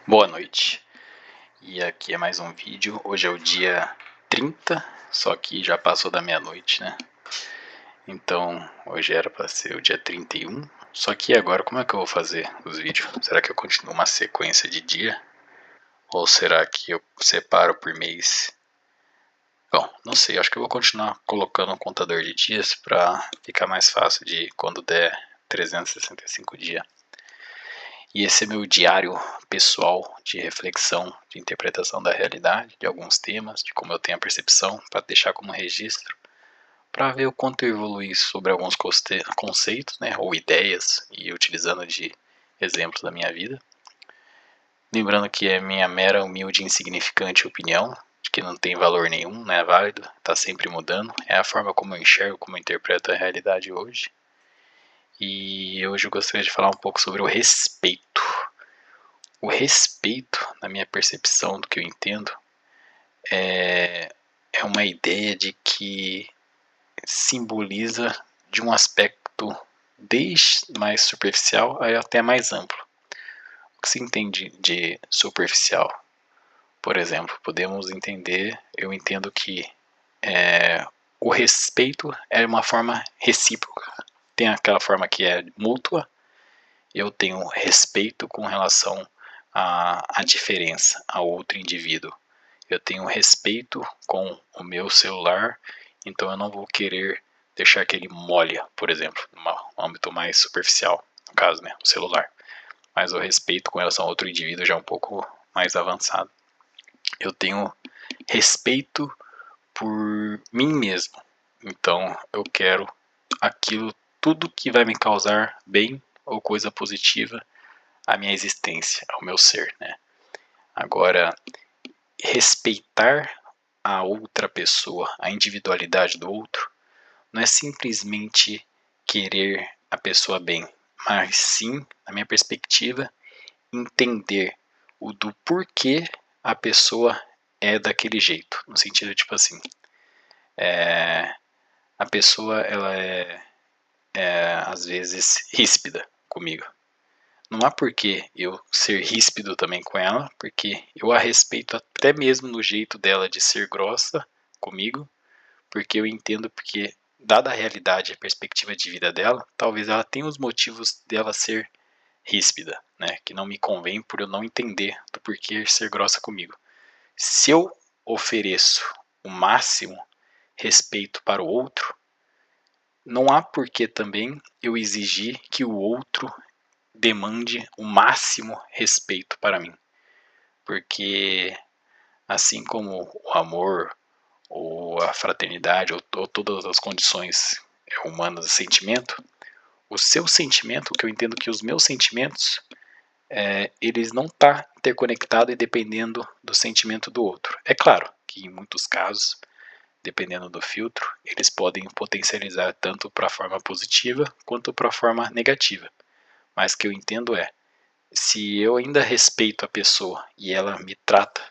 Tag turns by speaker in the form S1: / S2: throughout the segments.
S1: Boa noite, e aqui é mais um vídeo. Hoje é o dia 30, só que já passou da meia-noite, né? Então hoje era para ser o dia 31, só que agora como é que eu vou fazer os vídeos? Será que eu continuo uma sequência de dia? Ou será que eu separo por mês? Bom, não sei, acho que eu vou continuar colocando um contador de dias para ficar mais fácil de quando der 365 dias. E esse é meu diário pessoal de reflexão, de interpretação da realidade, de alguns temas, de como eu tenho a percepção, para deixar como registro, para ver o quanto eu evolui sobre alguns conceitos, né, ou ideias, e utilizando de exemplos da minha vida. Lembrando que é minha mera, humilde e insignificante opinião, de que não tem valor nenhum, não é válido, está sempre mudando, é a forma como eu enxergo, como eu interpreto a realidade hoje. E hoje eu gostaria de falar um pouco sobre o respeito. O respeito, na minha percepção do que eu entendo, é uma ideia de que simboliza de um aspecto desde mais superficial até mais amplo. O que se entende de superficial? Por exemplo, podemos entender, eu entendo que o respeito é uma forma recíproca. Tem aquela forma que é mútua, eu tenho respeito com relação à diferença, a outro indivíduo. Eu tenho respeito com o meu celular, então eu não vou querer deixar que ele molhe, por exemplo, num âmbito mais superficial, no caso, né, o celular. Mas o respeito com relação a outro indivíduo já é um pouco mais avançado. Eu tenho respeito por mim mesmo, então eu quero aquilo, tudo que vai me causar bem ou coisa positiva à minha existência, ao meu ser, né? Agora, respeitar a outra pessoa, a individualidade do outro, não é simplesmente querer a pessoa bem, mas sim, na minha perspectiva, entender o do porquê a pessoa é daquele jeito, no sentido tipo assim, a pessoa ela é às vezes ríspida comigo. Não há porquê eu ser ríspido também com ela, porque eu a respeito até mesmo no jeito dela de ser grossa comigo, porque eu entendo porque, dada a realidade e a perspectiva de vida dela, talvez ela tenha os motivos dela ser ríspida, né? Que não me convém por eu não entender do porquê ser grossa comigo. Se eu ofereço o máximo respeito para o outro, não há porquê também eu exigir que o outro demande o máximo respeito para mim. Porque assim como o amor, ou a fraternidade, ou todas as condições humanas de sentimento, o seu sentimento, o que eu entendo que os meus sentimentos, eles não estão interconectados e dependendo do sentimento do outro. É claro que em muitos casos, dependendo do filtro, eles podem potencializar tanto para a forma positiva quanto para a forma negativa. Mas o que eu entendo é, se eu ainda respeito a pessoa e ela me trata,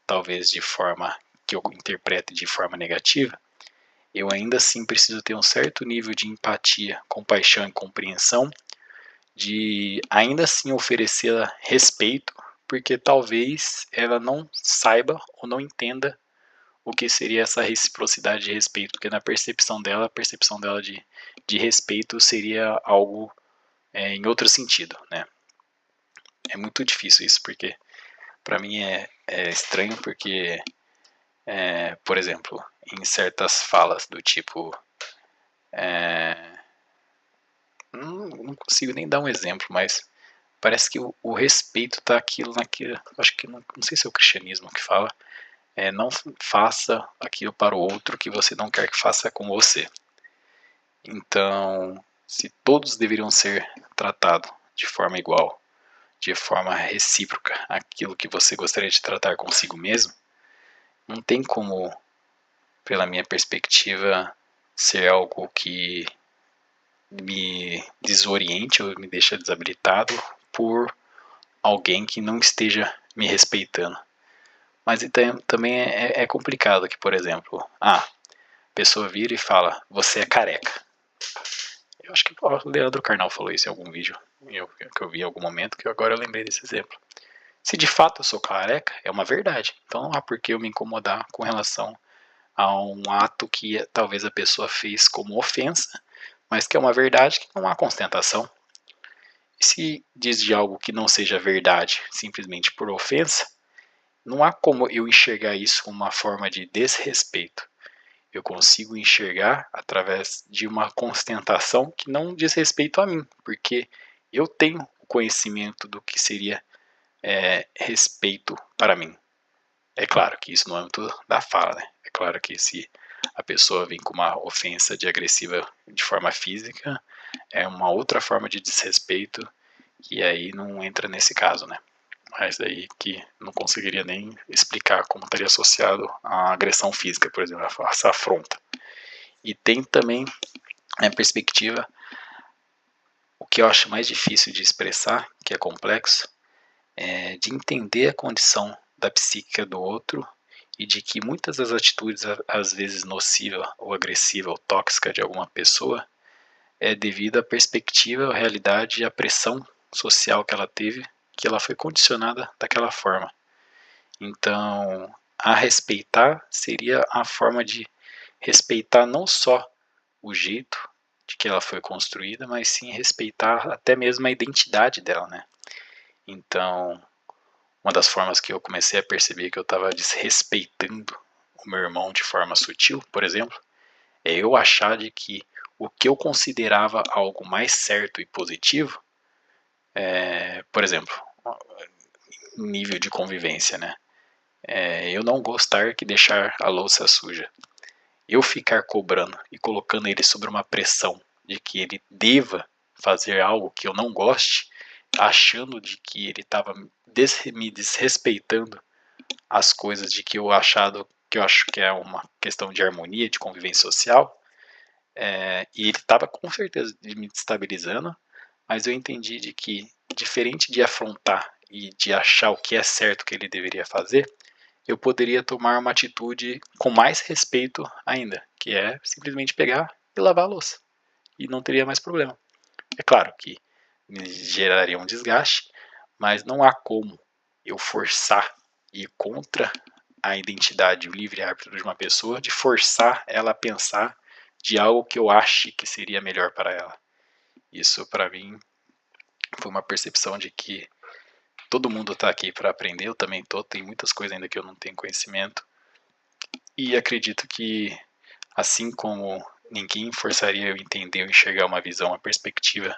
S1: talvez de forma que eu interprete de forma negativa, eu ainda assim preciso ter um certo nível de empatia, compaixão e compreensão, de ainda assim oferecer respeito, porque talvez ela não saiba ou não entenda o que seria essa reciprocidade de respeito, porque na percepção dela, a percepção dela de respeito seria algo em outro sentido, né? É muito difícil isso, porque para mim é estranho, porque, por exemplo, em certas falas do tipo, não consigo nem dar um exemplo, mas parece que o respeito está aquilo naquilo, acho que não sei se é o cristianismo que fala, não faça aquilo para o outro que você não quer que faça com você. Então, se todos deveriam ser tratados de forma igual, de forma recíproca, aquilo que você gostaria de tratar consigo mesmo, não tem como, pela minha perspectiva, ser algo que me desoriente ou me deixa desabilitado por alguém que não esteja me respeitando. Mas então, também é complicado que, por exemplo, a pessoa vira e fala, você é careca. Eu acho que o Leandro Carnal falou isso em algum vídeo que eu vi em algum momento, que agora eu lembrei desse exemplo. Se de fato eu sou careca, é uma verdade. Então não há por que eu me incomodar com relação a um ato que talvez a pessoa fez como ofensa, mas que é uma verdade que não há constatação. E se diz de algo que não seja verdade, simplesmente por ofensa, não há como eu enxergar isso como uma forma de desrespeito. Eu consigo enxergar através de uma constatação que não diz respeito a mim, porque eu tenho o conhecimento do que seria respeito para mim. É claro que isso no âmbito da fala, né? É claro que se a pessoa vem com uma ofensa de agressiva de forma física, é uma outra forma de desrespeito, e aí não entra nesse caso, né? Mas daí que não conseguiria nem explicar como estaria associado à agressão física, por exemplo, essa afronta. E tem também a perspectiva, o que eu acho mais difícil de expressar, que é complexo, é de entender a condição da psíquica do outro e de que muitas das atitudes, às vezes nociva ou agressiva ou tóxica de alguma pessoa, é devido à perspectiva, à realidade e à pressão social que ela teve, que ela foi condicionada daquela forma. Então, a respeitar seria a forma de respeitar não só o jeito de que ela foi construída, mas sim respeitar até mesmo a identidade dela, né? Então, uma das formas que eu comecei a perceber que eu estava desrespeitando o meu irmão de forma sutil, por exemplo, é eu achar de que o que eu considerava algo mais certo e positivo, por exemplo, nível de convivência, né? Eu não gostar que deixar a louça suja. Eu ficar cobrando e colocando ele sobre uma pressão de que ele deva fazer algo que eu não goste, achando de que ele estava me desrespeitando as coisas de que eu acho que é uma questão de harmonia, de convivência social, e ele estava com certeza me destabilizando, mas eu entendi de que, diferente de afrontar e de achar o que é certo que ele deveria fazer, eu poderia tomar uma atitude com mais respeito ainda, que é simplesmente pegar e lavar a louça. E não teria mais problema. É claro que me geraria um desgaste, mas não há como eu forçar e ir contra a identidade, o livre-arbítrio de uma pessoa, de forçar ela a pensar de algo que eu ache que seria melhor para ela. Isso, para mim, foi uma percepção de que todo mundo está aqui para aprender, eu também estou, tem muitas coisas ainda que eu não tenho conhecimento, e acredito que, assim como ninguém forçaria eu a entender ou enxergar uma visão, uma perspectiva,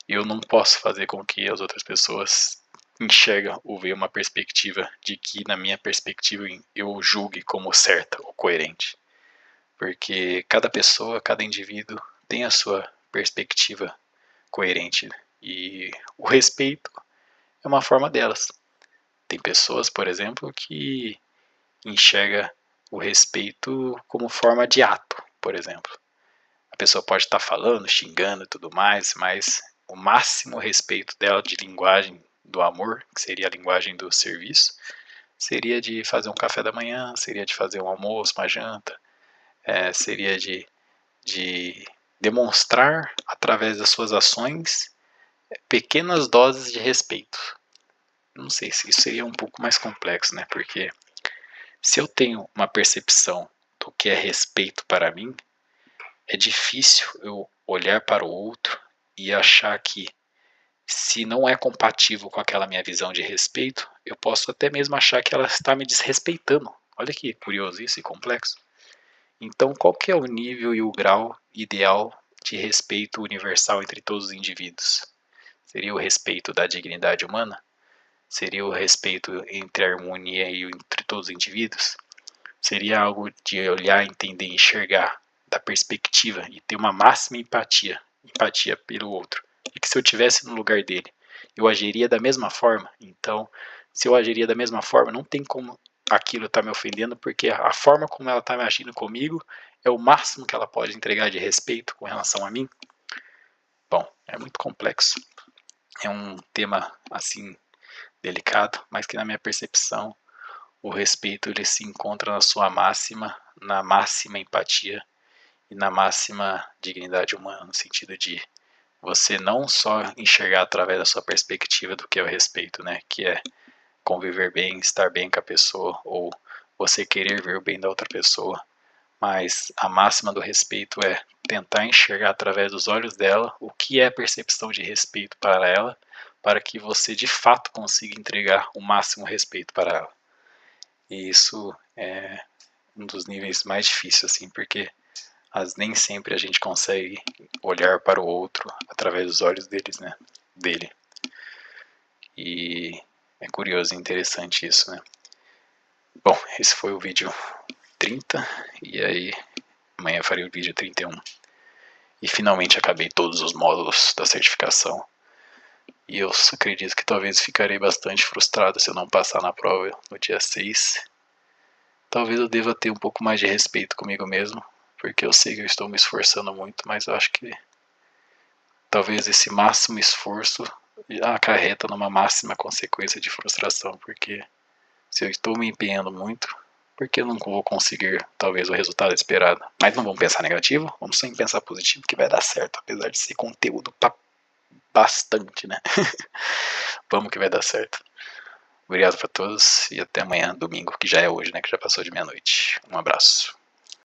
S1: eu não posso fazer com que as outras pessoas enxergam ou vejam uma perspectiva de que, na minha perspectiva, eu julgue como certa ou coerente. Porque cada pessoa, cada indivíduo tem a sua perspectiva coerente. E o respeito é uma forma delas. Tem pessoas, por exemplo, que enxerga o respeito como forma de ato, por exemplo. A pessoa pode estar falando, xingando e tudo mais, mas o máximo respeito dela de linguagem do amor, que seria a linguagem do serviço, seria de fazer um café da manhã, seria de fazer um almoço, uma janta, seria de demonstrar através das suas ações pequenas doses de respeito. Não sei se isso seria um pouco mais complexo, né? Porque se eu tenho uma percepção do que é respeito para mim, é difícil eu olhar para o outro e achar que, se não é compatível com aquela minha visão de respeito, eu posso até mesmo achar que ela está me desrespeitando. Olha que curioso isso e complexo. Então, qual que é o nível e o grau ideal de respeito universal entre todos os indivíduos? Seria o respeito da dignidade humana? Seria o respeito entre a harmonia e entre todos os indivíduos? Seria algo de olhar, entender, enxergar da perspectiva e ter uma máxima empatia pelo outro. E que se eu tivesse no lugar dele, eu agiria da mesma forma. Então, se eu agiria da mesma forma, não tem como aquilo estar me ofendendo, porque a forma como ela está me agindo comigo é o máximo que ela pode entregar de respeito com relação a mim. Bom, é muito complexo. É um tema assim delicado, mas que, na minha percepção, o respeito ele se encontra na máxima empatia e na máxima dignidade humana, no sentido de você não só enxergar através da sua perspectiva do que é o respeito, né, que é conviver bem, estar bem com a pessoa, ou você querer ver o bem da outra pessoa, mas a máxima do respeito é tentar enxergar através dos olhos dela o que é a percepção de respeito para ela, para que você de fato consiga entregar o máximo respeito para ela. E isso é um dos níveis mais difíceis, assim, porque nem sempre a gente consegue olhar para o outro através dos olhos dele. E é curioso e interessante isso, né? Bom, esse foi o vídeo 30, e aí amanhã eu farei o vídeo 31. E finalmente acabei todos os módulos da certificação. E eu acredito que talvez ficarei bastante frustrado se eu não passar na prova no dia 6. Talvez eu deva ter um pouco mais de respeito comigo mesmo, porque eu sei que eu estou me esforçando muito, mas eu acho que talvez esse máximo esforço acarreta numa máxima consequência de frustração, porque se eu estou me empenhando muito, porque eu não vou conseguir talvez o resultado esperado. Mas não vamos pensar negativo, vamos sempre pensar positivo, que vai dar certo, apesar de ser conteúdo bastante, né? Vamos que vai dar certo. Obrigado para todos e até amanhã, domingo, que já é hoje, né? Que já passou de meia-noite. Um abraço.